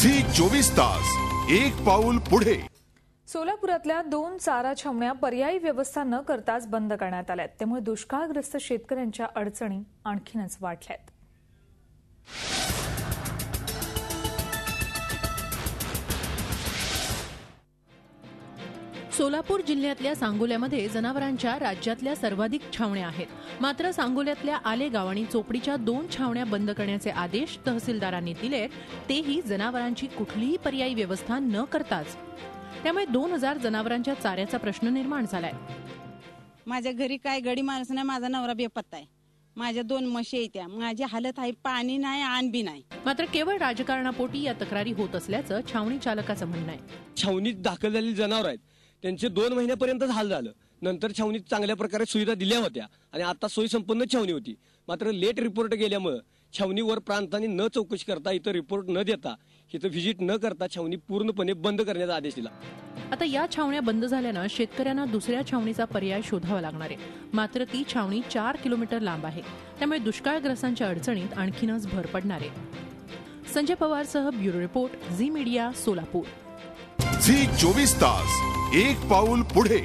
Zee 24 तास एक पाऊल पुढे। सोलापुरातल्या 2 चारा छावण्या पर्यायी व्यवस्था न करताच बंद करण्यात आल्यात। त्यामुळे दुष्काळग्रस्त शेतकऱ्यांच्या अडचणी आणखीनच वाढल्यात। सोलापूर जिल्ह्यातल्या सांगोल्यामध्ये जनावरांच्या राज्यातल्या सर्वाधिक छावण्या आहेत। मात्र सांगोल्यातल्या आलेगाव आणि चोपडीच्या 2 छावण्या बंद करण्याचे आदेश तहसीलदारांनी दिले, तेही जनावरांची कुठलीही पर्यायी व्यवस्था न करताच। त्यामुळे 2000 जनावरांच्या चाऱ्याचा प्रश्न निर्माण झालाय। माझ्या घरी काय गडी माणूस नाही, माझा नवरा बेपत्ता आहे, माझ्या 2 म्हशी आहेत, माझी हालत आहे, पाणी नाही, आण बी नाही। मात्र केवळ राजकारणापोटी या तक्रारी होत असल्याचं छावणी चालकाचं म्हणणं आहे। छावणीत दाखल झालेली जनावर आहेत त्यांचे 2 महिन्यापर्यंतच हाल झालं। नंतर छावणीत चांगल्या प्रकारे सुविधा दिल्या होत्या आणि आता सोयी संपन्न छावणी होती। मात्र लेट रिपोर्ट गेल्यामुळे छावणीवर प्रांतांनी न चौकशी करता, इथं रिपोर्ट न देता, इथं व्हिजिट न करता छावणी पूर्णपणे बंद करण्याचा आदेश दिला। आता या छावण्या बंद झाल्यानं शेतकऱ्यांना दुसऱ्या छावणीचा पर्याय शोधावा लागणार आहे। मात्र ती छावणी 4 किलोमीटर लांब आहे। त्यामुळे दुष्काळग्रस्तांच्या अडचणीत आणखीनच भर पडणार आहे। संजय पवारसह bureau report, Zee Media, Solapur. Zee 24 तास एक पाऊल पुढे।